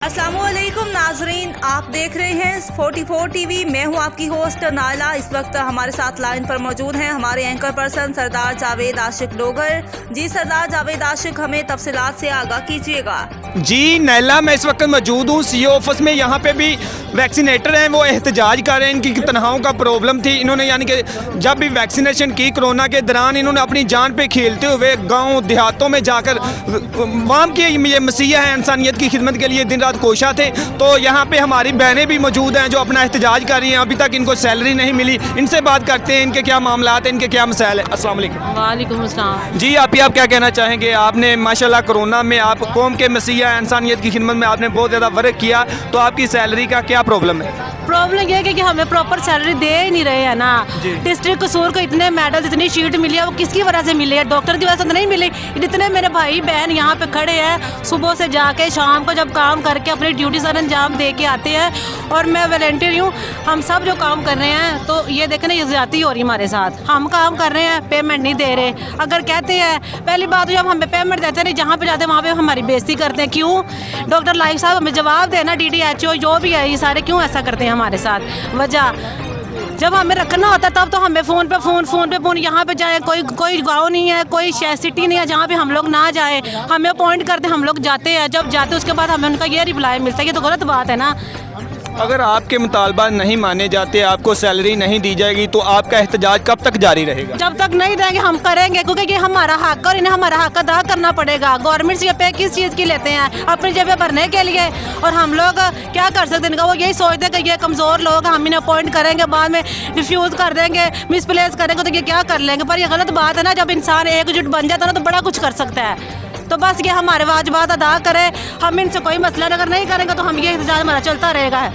अस्सलामुअलैकुम नाजरीन, आप देख रहे हैं 44 टीवी। मैं हूं आपकी होस्ट नाला। इस वक्त हमारे साथ लाइन पर मौजूद हैं हमारे एंकर पर्सन सरदार जावेद आशिक डोगर। जी सरदार जावेद आशिक, हमें तफसीलात से आगाह कीजिएगा। जी नैला, मैं इस वक्त मौजूद हूँ सीओ ऑफिस में। यहाँ पे भी वैक्सीनेटर हैं, वो एहतजाज कर रहे हैं। इनकी तनख्वाहों का प्रॉब्लम थी। इन्होंने यानी कि जब भी वैक्सीनेशन की कोरोना के दौरान, इन्होंने अपनी जान पे खेलते हुए गांव देहातों में जाकर वाम की ये मसीहा है इंसानियत की खिदमत के लिए दिन रात कोशा थे। तो यहाँ पे हमारी बहनें भी मौजूद हैं जो अपना एहतजाज कर रही हैं। अभी तक इनको सैलरी नहीं मिली। इनसे बात करते हैं, इनके क्या मामला हैं, इनके क्या मसाइल है। अस्सलाम वालेकुम। वालेकुम अस्सलाम। जी आप क्या कहना चाहेंगे? आपने माशाल्लाह कोरोना में आप कौम के मसीहा इंसानियत की खिदमत में आपने बहुत ज़्यादा वर्क किया, तो आपकी सैलरी का क्या प्रॉब्लम है? प्रॉब्लम ये है कि हमें प्रॉपर सैलरी दे ही नहीं रहे हैं ना। डिस्ट्रिक्ट कसूर को इतने मेडल, इतनी शीट मिली है, वो किसकी वजह से मिली है? डॉक्टर की वजह से तो नहीं मिली। जितने मेरे भाई बहन यहाँ पे खड़े हैं, सुबह से जाके शाम को जब काम करके अपनी ड्यूटी सर अंजाम दे के आते हैं, और मैं वॉलंटियर हूँ। हम सब जो काम कर रहे हैं, तो ये देखें ना, ये ज़्यादती हो रही है हमारे साथ। हम काम कर रहे हैं, पेमेंट नहीं दे रहे। अगर कहते हैं, पहली बात जब हमें पेमेंट देते नहीं, जहाँ पे जाते हैं वहाँ पे हमारी बेइज्जती करते हैं। क्यों? डॉक्टर लाइफ साहब हमें जवाब देना, DDHO जो भी है, ये सारे क्यों ऐसा करते हैं हमारे साथ? वजह जब हमें रखना होता है तब तो हमें फ़ोन पे फ़ोन यहाँ पे जाए। कोई गांव नहीं है, कोई सिटी नहीं है जहाँ पे हम लोग ना जाए। हमें अपॉइंट करते, हम लोग जाते हैं। जब जाते उसके बाद हमें उनका ये रिप्लाई मिलता है। ये तो गलत बात है ना। अगर आपके मुतालबा नहीं माने जाते, आपको सैलरी नहीं दी जाएगी, तो आपका एहतजाज कब तक जारी रहेगा? जब तक नहीं देंगे हम करेंगे, क्योंकि ये हमारा हक और इन्हें हमारा हक अदा करना पड़ेगा। गवर्नमेंट से पे किस चीज़ की लेते हैं? अपनी जेबें भरने के लिए। और हम लोग क्या कर सकते हैं? वो यही सोचते हैं कि ये कमज़ोर लोग, हम इन्हें अपॉइंट करेंगे, बाद में रिफ्यूज़ कर देंगे, मिसप्लेस करेंगे, तो ये क्या कर लेंगे? पर ये गलत बात है ना। जब इंसान एकजुट बन जाता है ना, तो बड़ा कुछ कर सकता है। तो बस ये हमारे वाजिबात अदा करें। हम इनसे कोई मसला अगर नहीं करेंगे तो हम ये एहतजाज हमारा चलता रहेगा।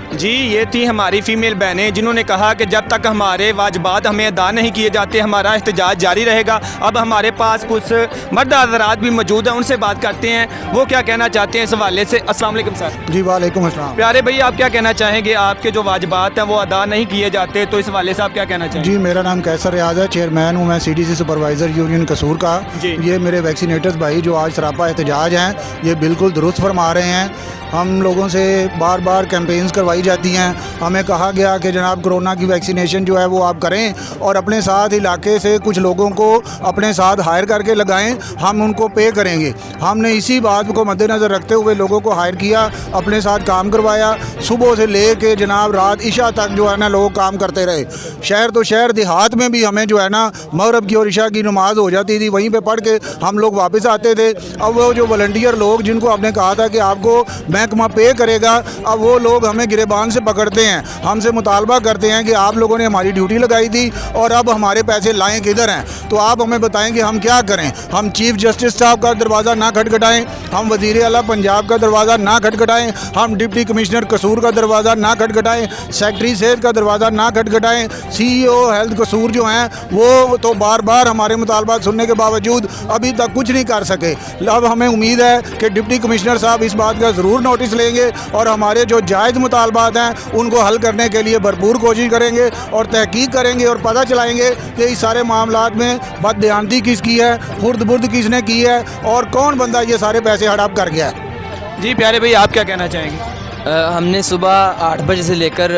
जी ये थी हमारी फ़ीमेल बहनें जिन्होंने कहा कि जब तक हमारे वाजिबात हमें अदा नहीं किए जाते, हमारा एहतजाज जारी रहेगा। अब हमारे पास कुछ मर्द हज़रात भी मौजूद हैं, उनसे बात करते हैं, वो क्या कहना चाहते हैं इस हवाले से। अस्सलाम वालेकुम सर। जी वालेकुम अस्सलाम। प्यारे भाई, आप क्या कहना चाहेंगे? आपके जो वाजिबात हैं वो अदा नहीं किए जाते, तो इस हवाले से आप क्या कहना चाहेंगे? जी मेरा नाम कैसर रियाज है, चेयरमैन हूँ मैं CDC सुपरवाइज़र यूनियन कसूर का। ये मेरे वैक्सीनेटर्स भाई जो आज सरापा एहतजाज हैं, ये बिल्कुल दुरुस्त फरमा रहे हैं। हम लोगों से बार बार कैंपेन्स करवाई जाती हैं। हमें कहा गया कि जनाब कोरोना की वैक्सीनेशन जो है वो आप करें, और अपने साथ इलाके से कुछ लोगों को अपने साथ हायर करके लगाएं, हम उनको पे करेंगे। हमने इसी बात को मद्देनज़र रखते हुए लोगों को हायर किया, अपने साथ काम करवाया। सुबह से ले के जनाब रात इशा तक जो है ना लोग काम करते रहे। शहर तो शहर, देहात में भी हमें जो है ना मगरिब की और इशा की नमाज़ हो जाती थी, वहीं पर पढ़ के हम लोग वापस आते थे। अब वो जो वॉलंटियर लोग जिनको आपने कहा था कि आपको महकमा पे करेगा, अब वो लोग हमें गिरेबान से पकड़ते हैं, हमसे मुतालबा करते हैं कि आप लोगों ने हमारी ड्यूटी लगाई थी और अब हमारे पैसे लाएं किधर हैं? तो आप हमें बताएं कि हम क्या करें। हम चीफ जस्टिस साहब का दरवाज़ा ना खटखटाएं, हम वज़ीर आला पंजाब का दरवाज़ा ना खटखटाएं, हम डिप्टी कमिश्नर कसूर का दरवाज़ा ना खटखटाएं, सेक्रेटरी सेहत का दरवाज़ा ना खटखटाएं। CEO हेल्थ कसूर जो हैं वो तो बार बार हमारे मुतालबात सुनने के बावजूद अभी तक कुछ नहीं कर सके। अब हमें उम्मीद है कि डिप्टी कमिश्नर साहब इस बात का ज़रूर नोटिस लेंगे और हमारे जो जायज़ मुतालबात हैं उनको हल करने के लिए भरपूर कोशिश करेंगे और तहकीक करेंगे और पता चलाएंगे कि इस सारे मामलात में बददियानती किसकी है, खुर्द-बुर्द किसने की है और कौन बंदा ये सारे पैसे हड़प कर गया है। जी प्यारे भाई, आप क्या कहना चाहेंगे? हमने सुबह 8 बजे से लेकर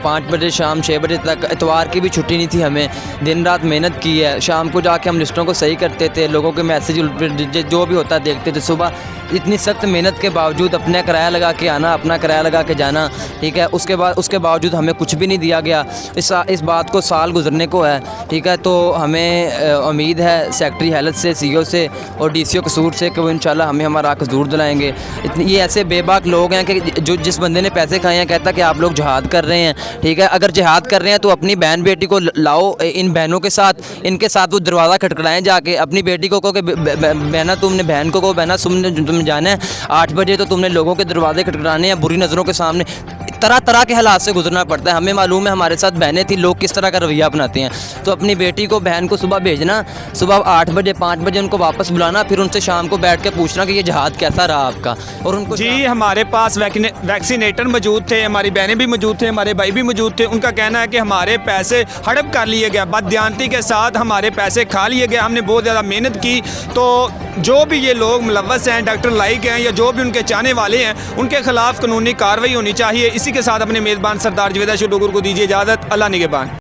5 बजे शाम 6 बजे तक, इतवार की भी छुट्टी नहीं थी, हमें दिन रात मेहनत की है। शाम को जाके हम लिस्टों को सही करते थे, लोगों के मैसेज जो भी होता देखते थे। सुबह इतनी सख्त मेहनत के बावजूद अपना किराया लगा के आना, अपना किराया लगा के जाना, ठीक है। उसके बावजूद हमें कुछ भी नहीं दिया गया। इस बात को साल गुजरने को है, ठीक है। तो हमें उम्मीद है सेक्रेटरी हेल्थ से, CEO से और DCO कसूर से कि वो इंशाल्लाह हमें हमारा हक ज़रूर दिलाएंगे। ये ऐसे बेबाक लोग हैं कि जो जिस बंदे ने पैसे खाए हैं कहता कि आप लोग जिहाद कर रहे हैं, ठीक है। अगर जिहाद कर रहे हैं तो अपनी बहन बेटी को लाओ, इन बहनों के साथ, इनके साथ वो दरवाज़ा खटखटाएं जाके। अपनी बेटी को कहो कि बहना, तुमने बहन को कहो बहना तुमने जाना है 8 बजे, तो तुमने लोगों के दरवाजे खटखटाने हैं बुरी नज़रों के सामने। तरह तरह के हालात से गुजरना पड़ता है। हमें मालूम है हमारे साथ बहनें थी, लोग किस तरह का रवैया अपनाते हैं। तो अपनी बेटी को, बहन को सुबह भेजना, सुबह 8 बजे 5 बजे उनको वापस बुलाना, फिर उनसे शाम को बैठ के पूछना कि ये जहाद कैसा रहा आपका। और उनको जी हमारे पास वैक्सीनेटर मौजूद थे, हमारी बहनें भी मौजूद थे, हमारे भाई भी मौजूद थे। उनका कहना है कि हमारे पैसे हड़प कर लिए गए, बददियानती के साथ हमारे पैसे खा लिए गए। हमने बहुत ज़्यादा मेहनत की। तो जो भी ये लोग मुलव्वस हैं, डॉक्टर लाइक हैं या जो भी उनके चाहने वाले हैं, उनके खिलाफ कानूनी कार्रवाई होनी चाहिए। इसी के साथ अपने मेज़बान सरदार जावेद आशिक डोगर को दीजिए इजाज़त। अल्लाह निगहबान।